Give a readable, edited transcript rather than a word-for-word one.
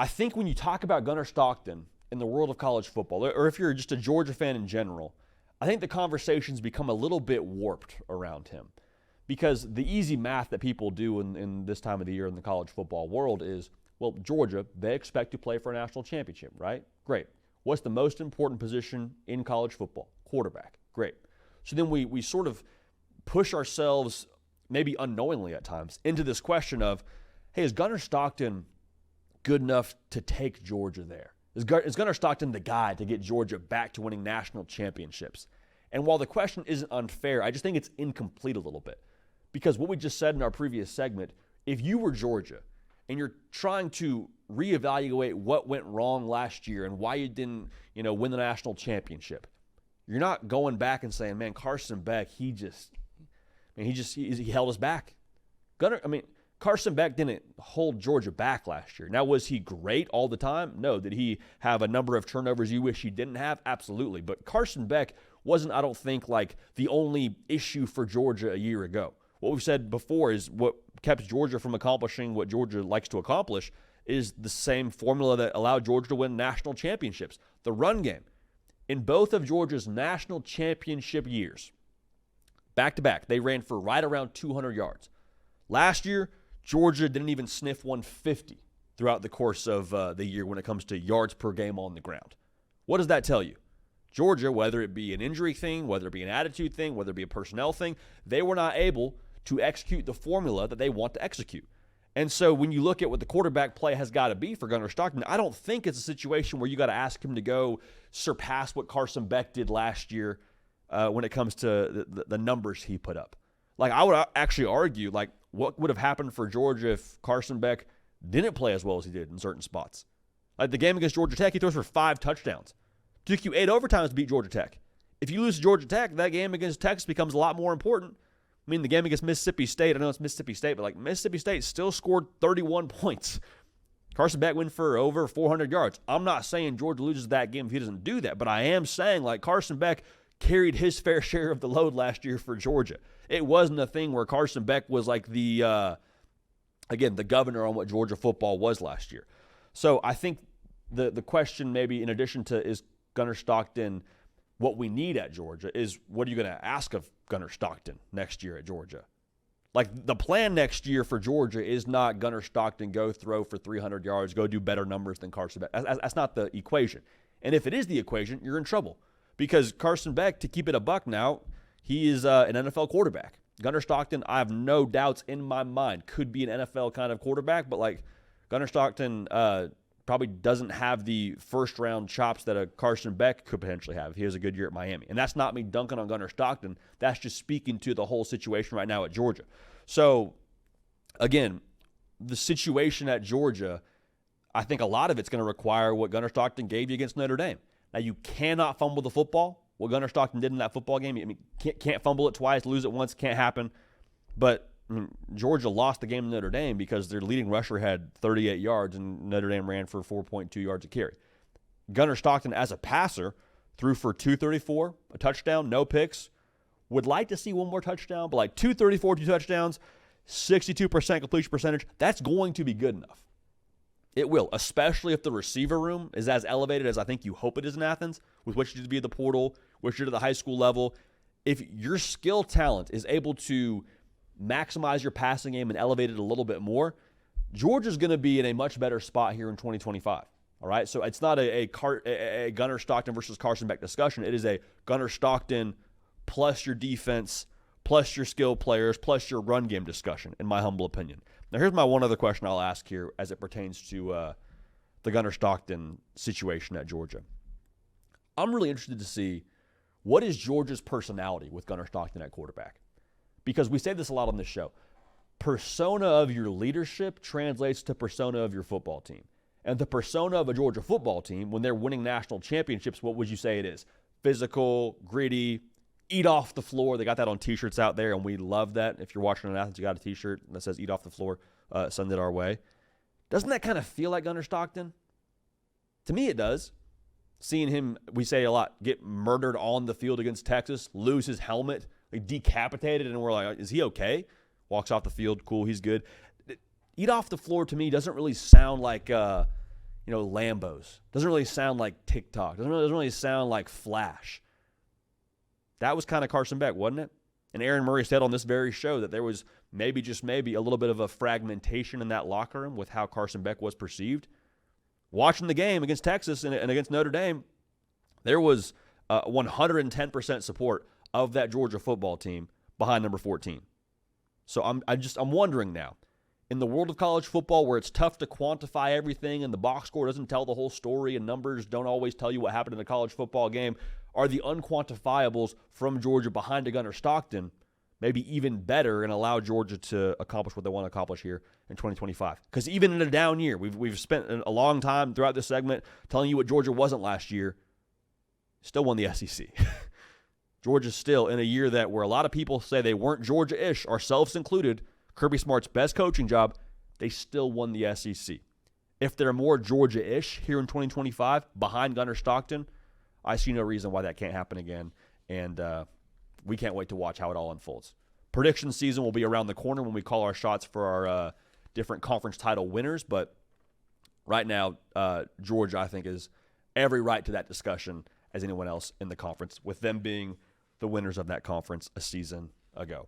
I think when you talk about Gunner Stockton in the world of college football, or if you're just a Georgia fan in general, I think the conversations become a little bit warped around him. Because the easy math that people do in this time of the year in the college football world is, well, Georgia, they expect to play for a national championship, right? Great. What's the most important position in college football? Quarterback. Great. So then we sort of push ourselves, maybe unknowingly at times, into this question of, hey, is Gunner Stockton good enough to take Georgia there? Is Gunner Stockton the guy to get Georgia back to winning national championships? And while the question isn't unfair, I just think it's incomplete a little bit. Because what we just said in our previous segment, if you were Georgia and you're trying to reevaluate what went wrong last year and why you didn't, win the national championship, you're not going back and saying, man, Carson Beck, he held us back. Carson Beck didn't hold Georgia back last year. Now, was he great all the time? No. Did he have a number of turnovers you wish he didn't have? Absolutely. But Carson Beck wasn't, I don't think, like the only issue for Georgia a year ago. What we've said before is what kept Georgia from accomplishing what Georgia likes to accomplish is the same formula that allowed Georgia to win national championships, the run game. In both of Georgia's national championship years, back-to-back, they ran for right around 200 yards. Last year, Georgia didn't even sniff 150 throughout the course of the year when it comes to yards per game on the ground. What does that tell you? Georgia, whether it be an injury thing, whether it be an attitude thing, whether it be a personnel thing, they were not able to execute the formula that they want to execute. And so when you look at what the quarterback play has got to be for Gunner Stockton, I don't think it's a situation where you got to ask him to go surpass what Carson Beck did last year when it comes to the numbers he put up. Like, I would actually argue, like, what would have happened for Georgia if Carson Beck didn't play as well as he did in certain spots? Like the game against Georgia Tech, he throws for 5 touchdowns. Took you 8 overtimes to beat Georgia Tech. If you lose to Georgia Tech, that game against Texas becomes a lot more important. I mean, the game against Mississippi State, I know it's Mississippi State, but like Mississippi State still scored 31 points. Carson Beck went for over 400 yards. I'm not saying Georgia loses that game if he doesn't do that, but I am saying like Carson Beck carried his fair share of the load last year for Georgia. It wasn't a thing where Carson Beck was like the governor on what Georgia football was last year. So I think the question maybe in addition to is Gunner Stockton what we need at Georgia is what are you going to ask of Gunner Stockton next year at Georgia? Like the plan next year for Georgia is not Gunner Stockton go throw for 300 yards, go do better numbers than Carson Beck. That's not the equation. And if it is the equation, you're in trouble. Because Carson Beck, to keep it a buck now, he is an NFL quarterback. Gunner Stockton, I have no doubts in my mind, could be an NFL kind of quarterback, but like Gunner Stockton probably doesn't have the first-round chops that a Carson Beck could potentially have if he has a good year at Miami. And that's not me dunking on Gunner Stockton. That's just speaking to the whole situation right now at Georgia. So, again, the situation at Georgia, I think a lot of it's going to require what Gunner Stockton gave you against Notre Dame. Now, you cannot fumble the football. What Gunner Stockton did in that football game, I mean, can't fumble it twice, lose it once, can't happen. But I mean, Georgia lost the game to Notre Dame because their leading rusher had 38 yards and Notre Dame ran for 4.2 yards a carry. Gunner Stockton, as a passer, threw for 234, a touchdown, no picks. Would like to see one more touchdown, but like 234, 2 touchdowns, 62% completion percentage, that's going to be good enough. It will, especially if the receiver room is as elevated as I think you hope it is in Athens, with which to be at the portal, which you're to the high school level. If your skill talent is able to maximize your passing game and elevate it a little bit more, Georgia's going to be in a much better spot here in 2025. All right, so it's not a Gunner Stockton versus Carson Beck discussion. It is a Gunner Stockton plus your defense, plus your skill players, plus your run game discussion, in my humble opinion. Now, here's my one other question I'll ask here as it pertains to the Gunner Stockton situation at Georgia. I'm really interested to see what is Georgia's personality with Gunner Stockton at quarterback. Because we say this a lot on this show. Persona of your leadership translates to persona of your football team. And the persona of a Georgia football team, when they're winning national championships, what would you say it is? Physical, gritty, eat off the floor. They got that on T-shirts out there, and we love that. If you're watching in Athens, you got a T-shirt that says eat off the floor, send it our way. Doesn't that kind of feel like Gunner Stockton? To me, it does. Seeing him, we say a lot, get murdered on the field against Texas, lose his helmet, like decapitated, and we're like, is he okay? Walks off the field, cool, he's good. Eat off the floor to me doesn't really sound like Lambos. Doesn't really sound like TikTok. Doesn't really sound like Flash. That was kind of Carson Beck, wasn't it? And Aaron Murray said on this very show that there was maybe, just maybe, a little bit of a fragmentation in that locker room with how Carson Beck was perceived. Watching the game against Texas and against Notre Dame, there was 110% support of that Georgia football team behind number 14. So I'm wondering now, in the world of college football where it's tough to quantify everything and the box score doesn't tell the whole story and numbers don't always tell you what happened in a college football game, are the unquantifiables from Georgia behind a Gunner Stockton maybe even better and allow Georgia to accomplish what they want to accomplish here in 2025? Because even in a down year, we've spent a long time throughout this segment telling you what Georgia wasn't last year, still won the SEC. Georgia's still in a year where a lot of people say they weren't Georgia-ish, ourselves included, Kirby Smart's best coaching job, they still won the SEC. If they're more Georgia-ish here in 2025 behind Gunner Stockton, I see no reason why that can't happen again, and we can't wait to watch how it all unfolds. Prediction season will be around the corner when we call our shots for our different conference title winners, but right now, Georgia, I think, is every right to that discussion as anyone else in the conference, with them being the winners of that conference a season ago.